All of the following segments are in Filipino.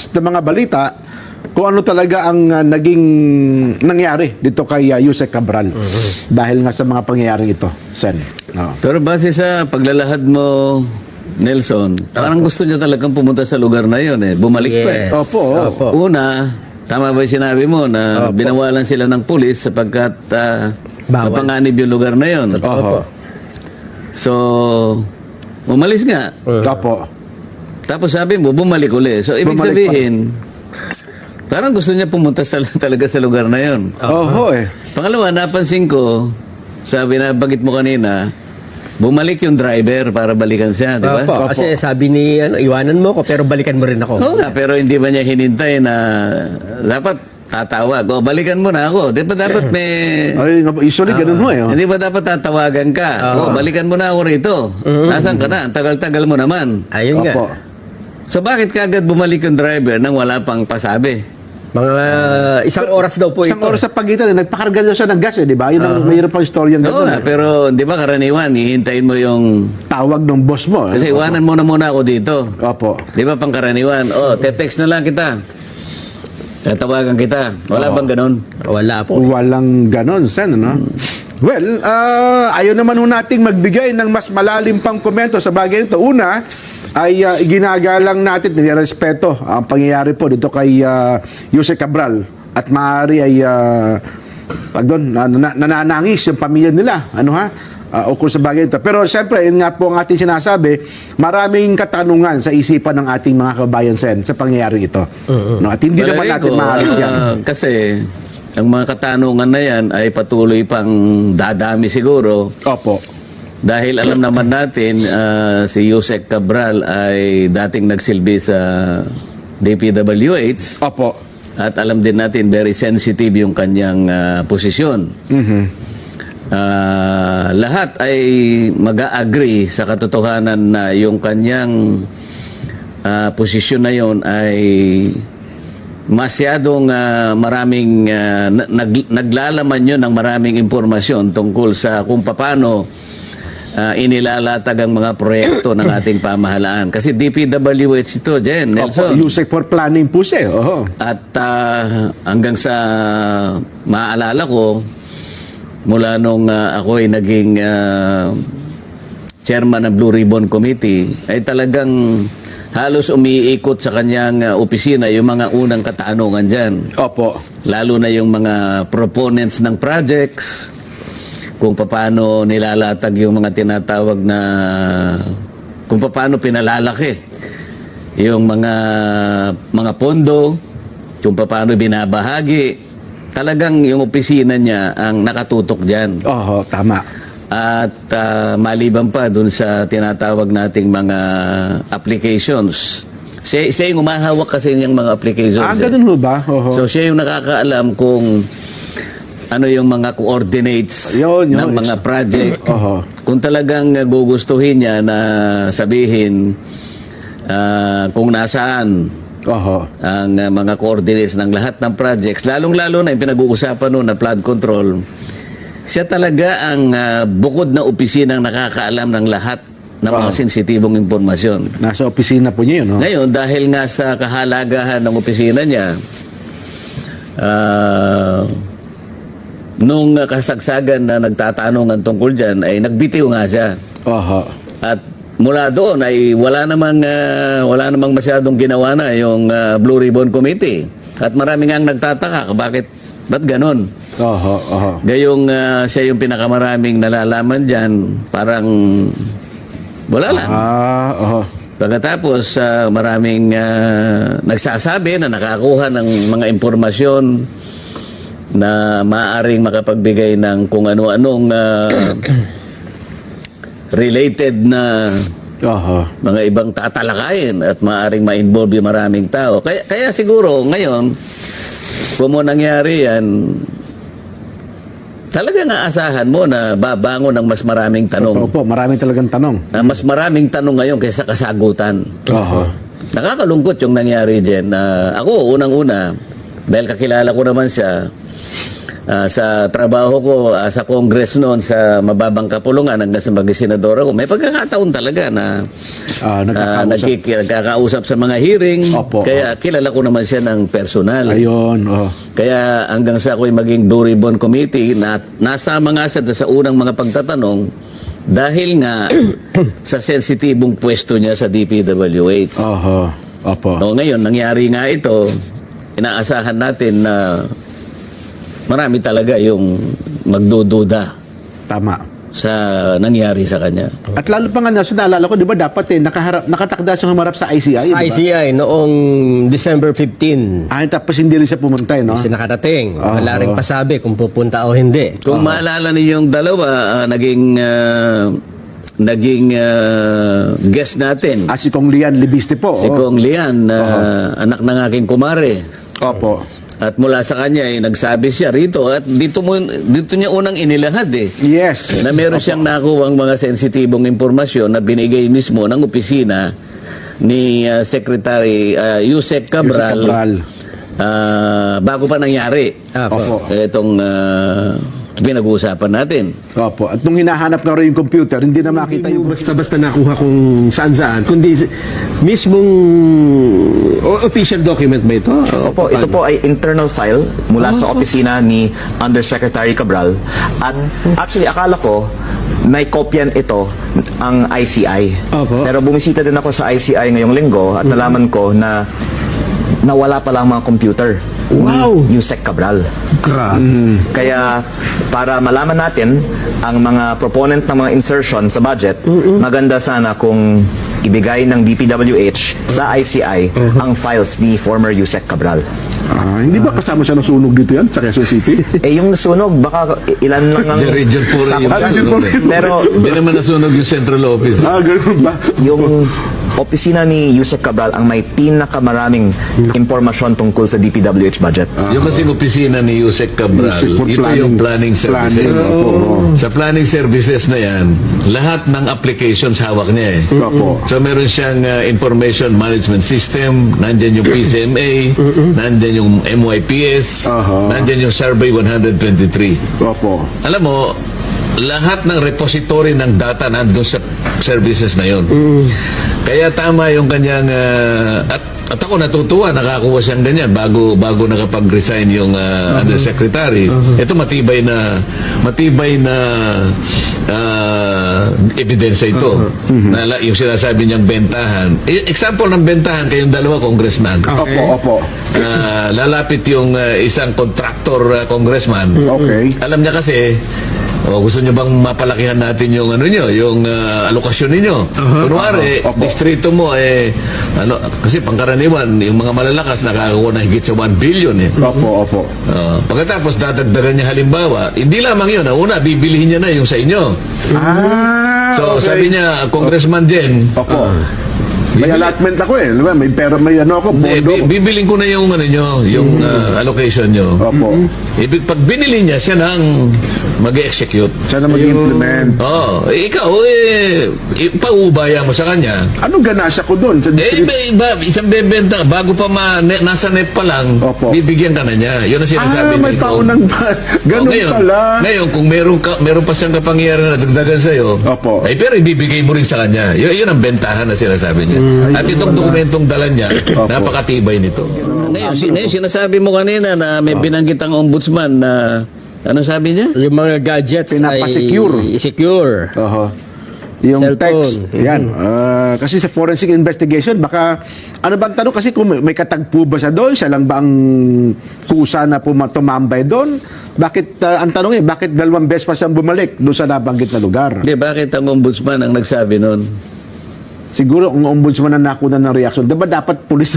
latest na mga balita kung ano talaga ang naging nangyari dito kay Yusek Cabral dahil nga sa mga pangyayaring ito, Sen. Oo. Pero base sa paglalahad mo, Nelson, parang gusto niya talagang pumunta sa lugar na yun eh. Bumalik pa eh. Opo. Una, tama ba yung sinabi mo na binawalan sila ng pulis sapagkat mapanganib yung lugar na yun? Opo. So, umalis nga. Opo. Tapos sabi mo, bumalik uli. So, ibig Bumalik sabihin, parang gusto niya pumunta talaga sa lugar na yun. Oho eh. Pangalawa, napansin ko, sabi na banggit mo kanina, bumalik yung driver para balikan siya, di ba? Opo. Kasi sabi ni, iwanan mo ko pero balikan mo rin ako. Oo nga, pero hindi ba niya hinintay na dapat tatawag? O, balikan mo na ako. Di ba dapat may... Ay, usually ganun ho eh. Hindi ba dapat tatawagan ka? O, balikan mo na ako rito. Nasaan ka na? Ang tagal-tagal mo naman. Ayun nga. Opo. So, bakit kagad bumalik yung driver nang wala pang pasabi? Mga isang oras daw po Isang ito. oras sa pagitan, nagpakarga daw siya ng gas eh, di ba? Yun ang mayroon pang istorya ng Oo nga, pero di ba karaniwan, hihintayin mo yung... tawag ng boss mo. Kasi iwanan mo na muna ako dito. Opo. Di ba pang karaniwan? O, te-text na lang kita. Tatawagan kita. Wala bang ganun? Wala po. Walang ganon, Sen, no? Well, ayaw naman ho nating magbigay ng mas malalim pang komento sa bagay nito. Una, ay ginagalang natin, nirespeto ang pangyayari po dito kay Yusek Cabral. At maaari ay nananangis yung pamilya nila. Ano ha? Ukol sa bagay ito. Pero siyempre, yun nga po ang ating sinasabi, maraming katanungan sa isipan ng ating mga kabayan, Sen, sa pangyayari ito. No? At hindi naman Palagay natin ko, maalis yan. Kasi, ang mga katanungan na yan ay patuloy pang dadami siguro. Opo. Dahil alam naman natin, si Yusek Cabral ay dating nagsilbi sa DPWH. Opo. At alam din natin, very sensitive yung kanyang posisyon. Lahat ay mag-agree sa katotohanan na yung kanyang posisyon na yon ay masyadong maraming naglalaman yun ng maraming impormasyon tungkol sa kung paano inilalatag ang mga proyekto ng ating pamahalaan. Kasi DPWH ito, Jen, Nelson. Opo, Yusek for planning po siya. Oho. At hanggang sa maaalala ko, mula nung ako ay naging chairman ng Blue Ribbon Committee, ay talagang halos umiikot sa kanyang opisina yung mga unang katanungan dyan. Opo. Lalo na yung mga proponents ng projects, kung paano nilalatag yung mga tinatawag na, kung paano pinalalaki yung mga pondo, kung paano binabahagi. Talagang yung opisina niya ang nakatutok dyan. Oho, tama. At maliban pa dun sa tinatawag nating mga applications. Siya yung umahawak kasi niyang mga applications. Ganun ho ba? Oho. So siya yung nakakaalam kung ano yung mga coordinates Yun. ng mga project. Oho. Kung talagang gugustuhin niya na sabihin kung nasaan Oho. ang mga coordinates ng lahat ng projects, lalong-lalo na yung pinag-uusapan noon na flood control, siya talaga ang bukod na opisinang nakakaalam ng lahat ng mga sensitibong impormasyon. Nasa opisina po niya yun, no? Ngayon, dahil nga sa kahalagahan ng opisina niya, nung kasagsagan na nagtatanungan tungkol dyan, ay nagbitiw nga siya. Oho. At mula doon ay wala namang masyadong ginawa na yung Blue Ribbon Committee. At marami nga nagtataka, ba't ganon? Oho. Oho. Gayong siya yung pinakamaraming nalalaman dyan, parang wala lang. Oho. Pagkatapos, maraming nagsasabi na nakakuha ng mga impormasyon na maaaring makapagbigay ng kung ano-anong related na Oho. mga ibang tatalakayin at maaaring ma-involve yung maraming tao. Kaya siguro ngayon, kung mo nangyari yan, talagang aasahan mo na babangon ng mas maraming tanong. Opo, maraming talagang tanong. Na mas maraming tanong ngayon kaysa kasagutan. Oho. Nakakalungkot yung nangyari dyan. Ako, unang-una, dahil kakilala ko naman siya, sa trabaho ko sa Congress noon sa mababang kapulungan hanggang sa maging senador ako, may pagkakataon talaga na nagkakausap sa mga hearing. Opo. Kaya kilala ko naman siya ng personal. Ayun. Kaya hanggang sa ako'y maging Blue Ribbon Committee, nasama nga siya sa unang mga pagtatanong dahil nga sa sensitibong pwesto niya sa DPWH. Opo. So, ngayon, nangyari nga ito, inaasahan natin na marami talaga yung magdududa Tama. sa nangyari sa kanya. At lalo pa nga, naalala ko, di ba dapat nakatakda siya humarap sa ICI. Sa ICI noong December 15. Tapos hindi rin siya pumunta, no? Kasi nakarating. Wala rin pasabi kung pupunta o hindi. Kung maalala niyo yung dalawa, naging guest natin. Si Kong Lian Libiste po. Si Kong Lian, anak ng aking kumare. Opo. At mula sa kanya, nagsabi siya rito, at dito niya unang inilahad Yes. na meron siyang nakuwang mga sensitibong impormasyon na binigay mismo ng opisina ni Secretary Yusek Cabral, bago pa nangyari Opo. itong pinag-uusapan natin. Opo. At nung hinahanap na rin yung computer, hindi na makita yung... Basta-basta nakuha kung saan-saan, kundi mismong official document ba ito? Opo, ito po ay internal file mula sa opisina ni Undersecretary Cabral. At actually, akala ko may kopyan ito ang ICI. Opo. Pero bumisita din ako sa ICI ngayong linggo at nalaman ko na nawala pala ang mga computer ni Yusek Cabral. Grabe. Kaya para malaman natin ang mga proponent ng mga insertion sa budget, maganda sana kung ibigay ng DPWH sa ICI ang files ni former Yusek Cabral. Hindi ba kasama siya ng sunog dito yan sa Quezon City? Yung sunog, baka ilan lang ang... The region puro yung nasunog. Pero Hindi naman nasunog yung central office. Ganun ba? yung opisina ni Yusek Cabral ang may pinakamaraming impormasyon tungkol sa DPWH budget. Yung kasing opisina ni Yusek Cabral, Yusek for ito yung planning services. Planning, Sa planning services na yan, lahat ng applications hawak niya Opo. So meron siyang information management system, nandyan yung PCMA, nandyan yung MYPS, nandyan yung Survey 123. Opo. Alam mo, lahat ng repository ng data nandun sa services na yon. Kaya tama yung kanyang at ako natutuwa, nakakuha siyang ganyan bago nakapag-resign yung undersecretary. Ito matibay na ebidensya ito. Yung sinasabi niyang bentahan. Example ng bentahan, kayong dalawa congressman. Opo. Lalapit yung isang contractor congressman. Okay. Alam niya kasi, gusto niyo bang mapalakihan natin yung yung alokasyon ninyo? Kunwari, distrito mo kasi pangkaraniwan yung mga malalakas nakakakuha na higit sa 1 billion Opo. Pagkatapos dadagdagan niya halimbawa, hindi lamang yun, una bibilihin niya na yung sa inyo. So okay. sabi niya, Congressman Jen, Opo. May allotment ako diba? May pera, may ako, bondo. bibiling ko na yung yung allocation nyo. Opo. Pag binili niya, siya nang mag-execute. Siya na mag-implement. Ikaw, paubaya mo sa kanya. Anong ganasya ko doon? Sa district? Isang bebenta, bago pa nasa net pa lang, Opo. bibigyan ka na niya. Yun ang sinasabi may nito. tao ng... Ganun pala. Ngayon, kung meron pa siyang kapangyarihan na dagdagan sa'yo, Opo. pero ibibigay mo rin sa kanya. Yun ang bentahan na sinasabi niya. At itong dokumentong dala niya, napakatibay nito. Ngayon, sinasabi mo kanina na may binanggit ang ombudsman na, ano sabi niya? Yung mga gadgets Pinapasecure. ay secure. Yung Cellphone. text. Yan. Kasi sa forensic investigation, baka, ano bang tanong? Kasi kung may katagpo ba siya doon, siya lang ba ang kusa na tumambay doon? Bakit, ang tanong bakit 2 beses pa siyang bumalik doon sa nabanggit na lugar? Bakit ang ombudsman ang nagsabi nun? Siguro kung ombudsman na nakuna ng reaction, diba dapat pulis?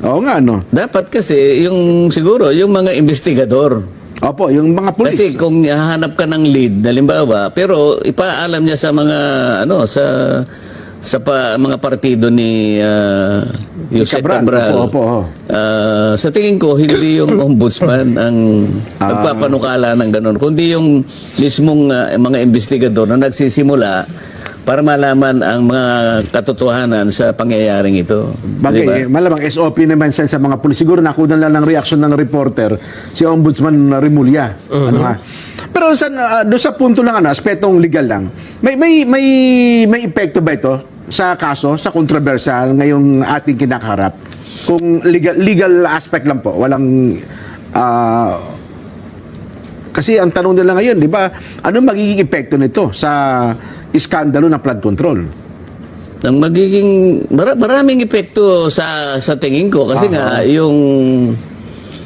Oo nga, no? Dapat kasi, siguro, yung mga investigador. Opo, yung mga pulis. Kasi kung hahanap ka ng lead, halimbawa, pero ipaalam niya sa mga, mga partido ni Yusek Cabral. Opo. Sa tingin ko, hindi yung ombudsman ang nagpapanukala ng ganun, kundi yung mismong mga investigador na nagsisimula para malaman ang mga katotohanan sa pangyayaring ito. Bagay, Di ba? malamang SOP naman sa mga pulis. Siguro nakunan lang ng reaksyon ng reporter si Ombudsman Remulla. Ano ha? Pero doon sa punto lang, aspetong legal lang, may epekto ba ito sa kaso, sa kontrobersyal ngayong ating kinakaharap? Kung legal aspect lang po, walang... kasi ang tanong nila ngayon, di ba, ano magiging epekto nito sa iskandalo ng flood control? Ang magiging maraming epekto sa tingin ko kasi nga yung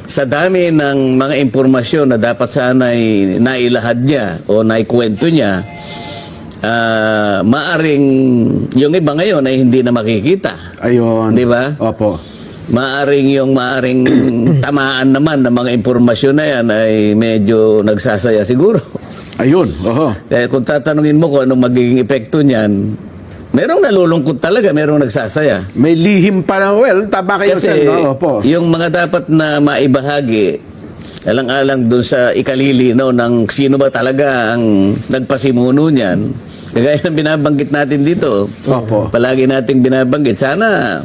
sa dami ng mga impormasyon na dapat sana'y nailahad niya o naikwento niya, maaring yung iba ngayon ay hindi na makikita. Ayun. Di ba? Opo. Maaring tamaan naman ng mga impormasyon na yan ay medyo nagsasaya siguro. Ayun. Oho. Kaya kung tatanungin mo kung anong magiging epekto niyan, merong nalulungkot talaga, merong nagsasaya. May lihim pa na, well, tama kayo, Kasi Sen, no? Opo. yung mga dapat na maibahagi, alang-alang dun sa ikalilinaw ng sino ba talaga ang nagpasimuno niyan, kagaya ng binabanggit natin dito, Opo. palagi nating binabanggit, sana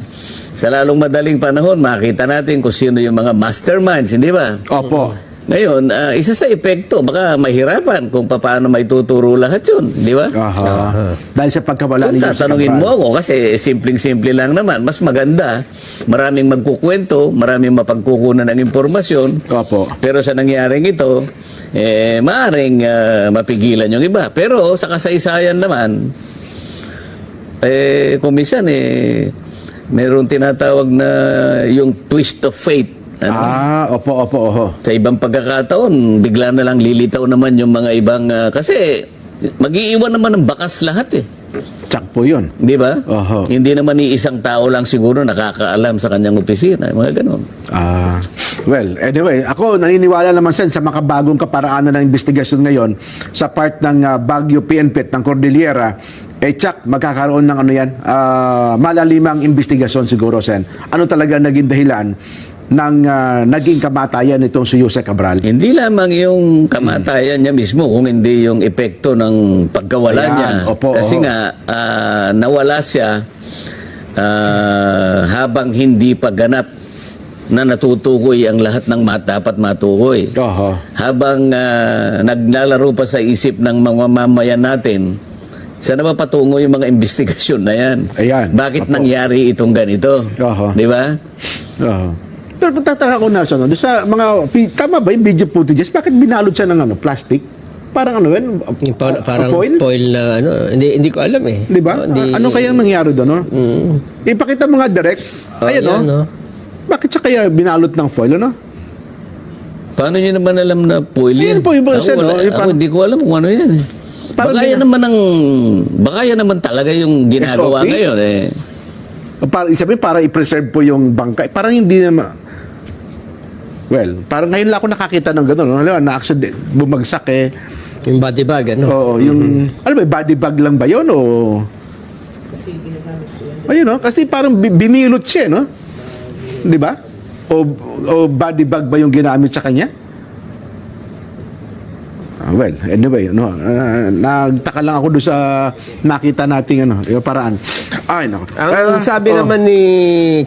sa lalong madaling panahon, makita natin kung sino yung mga masterminds, hindi ba? Opo. Ngayon, isa sa epekto, baka mahirapan kung paano may tuturo lahat yun, di ba? Aha. Dahil sa pagkawala Kung ni Jose tatanungin mo Cabral. ako, kasi simpleng-simple lang naman, mas maganda, maraming magkukwento, maraming mapagkukunan ng impormasyon, Opo. pero sa nangyaring ito, maaring mapigilan yung iba. Pero sa kasaysayan naman, kung minsan, meron tinatawag na yung twist of fate. Opo, oho. Sa ibang pagkakataon, bigla na lang lilitaw naman yung mga ibang... kasi mag-iiwan naman ng bakas lahat eh. Tsak po yun. Di ba? Oho. Hindi naman ni isang tao lang siguro nakakaalam sa kanyang opisina. Mga ganun. Well, anyway, ako naniniwala naman Sen sa makabagong kaparaanan ng investigasyon ngayon sa part ng Baguio PNP ng Cordillera. Tsak, magkakaroon ng malalimang investigasyon siguro, Sen. Ano talaga naging dahilan ng naging kamatayan nitong si Jose Cabral? Hindi lamang yung kamatayan niya mismo, kung hindi yung epekto ng pagkawala Ayan, niya. opo, Kasi oho. nga, nawala siya habang hindi pa ganap na natutukoy ang lahat ng dapat matukoy. Oho. Habang naglalaro pa sa isip ng mga mamayan natin, saan na ba patungo yung mga investigasyon na yan? Ayan. Bakit Opo. nangyari itong ganito? Oho. Di ba? Oo. Pero patataka ko na doon sa mga tama ba yung video footages, bakit binalot siya ng plastic? Parang yun? Parang foil? foil na hindi ko alam eh. Di ba? Ano kayang nangyari doon, no? Ipakita mo nga direct. Ayan, no? yan, no? Bakit siya kaya binalot ng foil, no? Paano nyo naman alam na foil Ayan yan? po, yung Ako, no? Yung ako hindi ko alam kung ano yan eh. Parang Baka yan naman talaga yung ginagawa SOP? ngayon eh. Para i-preserve po yung bangkay. Parang hindi naman... Well, parang ngayon lang ako nakakita ng gano'n. No? Na-accident, bumagsak eh. Yung body bag, ano? Oo, yung... Ano ba, body bag lang ba yun o... Ayun, no? Kasi parang binilot siya, no? Di ba? O body bag ba yung ginamit sa kanya? Well, anyway, no, nagtaka lang ako doon sa nakita nating yung paraan. Ay, nako. Ang sabi naman ni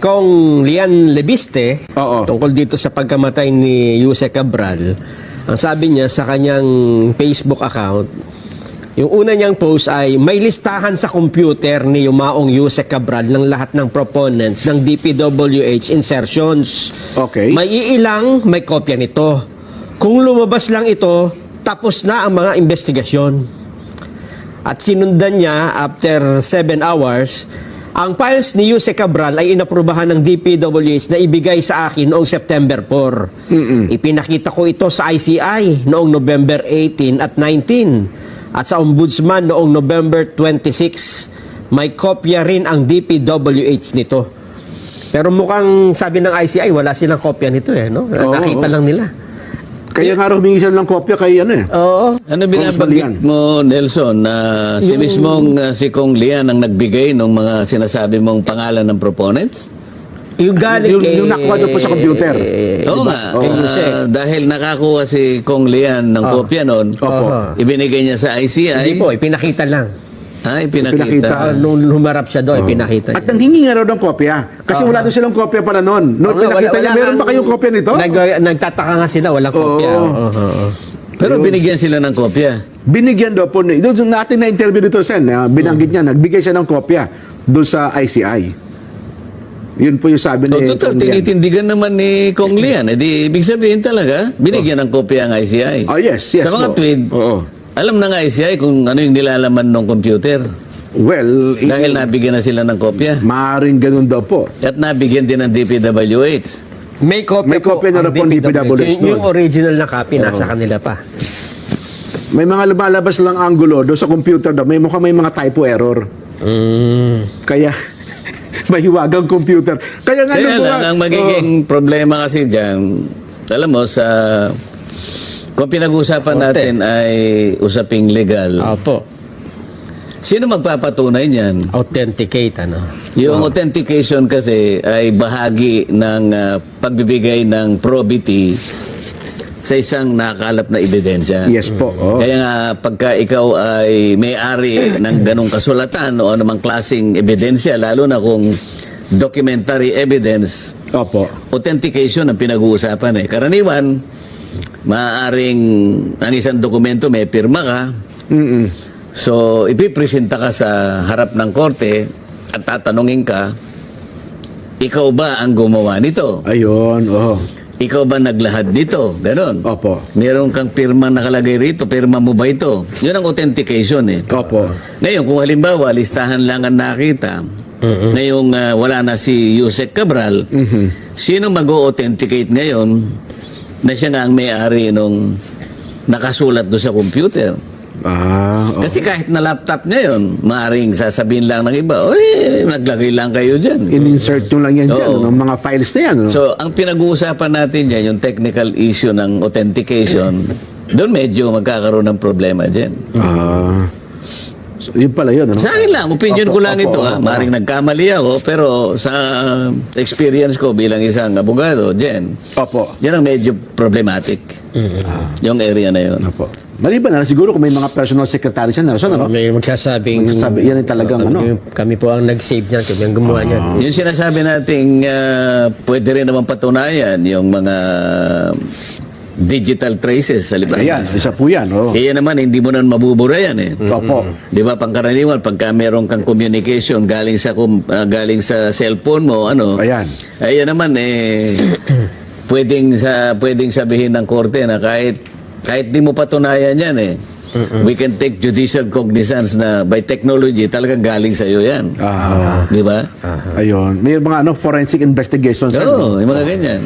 Kong Lian Lebiste Oo. tungkol dito sa pagkamatay ni Jose Cabral, ang sabi niya sa kanyang Facebook account, yung una niyang post ay may listahan sa computer ni Yumaong Jose Cabral ng lahat ng proponents ng DPWH insertions. Okay. May iilang may kopya nito. Kung lumabas lang ito, tapos na ang mga investigasyon. At sinundan niya after 7 hours, ang files ni Jose Cabral ay inaprubahan ng DPWH na ibigay sa akin noong September 4. Ipinakita ko ito sa ICI noong November 18 at 19 at sa Ombudsman noong November 26. May kopya rin ang DPWH nito. Pero mukhang sabi ng ICI, wala silang kopya nito eh, no? Nakita lang nila. Kaya nga humingi siya ng kopya kay Oo. Ano binabanggit mo, Nelson, na si mismong si Kong Lian ang nagbigay ng mga sinasabi mong pangalan ng proponents? Yung galing Yung nakuha doon po sa computer. Oo nga. Kay Jose. Dahil nakakuha si Kong Lian ng kopya noon, Opo. ibinigay niya sa ICI. Hindi po, ipinakita lang. Ay, Pinakita. pinakita. Nung humarap siya doon, pinakita At niya. nanghingi nga raw ng kopya. Kasi wala doon silang kopya pala noon. Noon pinakita niya, meron ba kayong kopya nito? Nagtataka nga sila, walang kopya. Oo. Oo. Pero binigyan sila ng kopya. Binigyan daw po, doon natin na-interview dito, Sen, binanggit niya, nagbigay siya ng kopya doon sa ICI. Yun po yung sabi O ni total, Kong Lian. tinitindigan naman ni Kong Lian. Ibig sabihin talaga, binigyan ng kopya ang ICI. Oh, yes, Sa mga no. tweet, Oo. alam ng ICI kung ano yung nilalaman ng computer. Well, Dahil nabigyan na sila ng kopya. maaaring ganun daw po. At nabigyan din ng DPWH. May kopya, May kopya na ang rin po ng DPWH Yung doon. original na copy, nasa kanila pa. May mga lumalabas lang angulo doon sa computer daw. May mga typo error. Kaya, mahiwagang computer. Kaya nga, Kaya nung lang, mga- ang magiging problema kasi dyan, alam mo, kung pinag-uusapan natin ay usaping legal, Opo. sino magpapatunay niyan? Authenticate, ano. Yung authentication kasi ay bahagi ng pagbibigay ng probity sa isang nakakalap na ebidensya. Yes po. Oh. Kaya nga, pagka ikaw ay may-ari ng ganong kasulatan o anumang klaseng ebidensya, lalo na kung documentary evidence, Opo. authentication ang pinag-uusapan eh. Karaniwan, maaaring ang isang dokumento may pirma ka, Mm-mm. so ipipresenta ka sa harap ng korte at tatanungin ka, ikaw ba ang gumawa nito? Ayun. Oh. Ikaw ba naglahad dito? Ganon. Opo. Meron kang pirma nakalagay rito, pirma mo ba ito? Yun ang authentication eh. Opo. Ngayon, kung halimbawa, listahan lang ang nakita, ngayong wala na si Yusek Cabral, sino mag-authenticate ngayon na siya nga ang may-ari nung nakasulat doon sa computer? Oh. Kasi kahit na laptop niya yun, maaaring sasabihin lang ng iba, oy, naglagay lang kayo dyan. In-insert nyo lang yan dyan, Oo. ng mga files na yan. No? So, ang pinag-uusapan natin dyan, yung technical issue ng authentication, doon medyo magkakaroon ng problema dyan. So, yun pala yun. Ano? Sa akin lang, opinion ko lang ito. Maring nagkamali ako, pero sa experience ko bilang isang abogado, Jen, Opo. yan ang medyo problematic. Yung area na yun. Opo. Maliban na siguro kung may mga personal secretary siya, Nelson, ano? May magsasabing... Yan ay talagang Kami po ang nag-save niyan, kami ang gumawa niyan. Yung sinasabi nating pwede rin naman patunayan yung mga digital traces sa liban. Ayan, isa po yan. Oh. Kaya naman, hindi mo na mabubura yan eh. Opo. Di ba, pangkaraniwan, pagka meron kang communication galing sa cellphone mo, ano, Ayan. ayan naman, pwedeng sabihin ng korte na kahit di mo patunayan yan eh. We can take judicial cognizance na by technology talagang galing sa iyo yan. Di ba? Ayun. May mga forensic investigations. Oo, yung mga ganyan.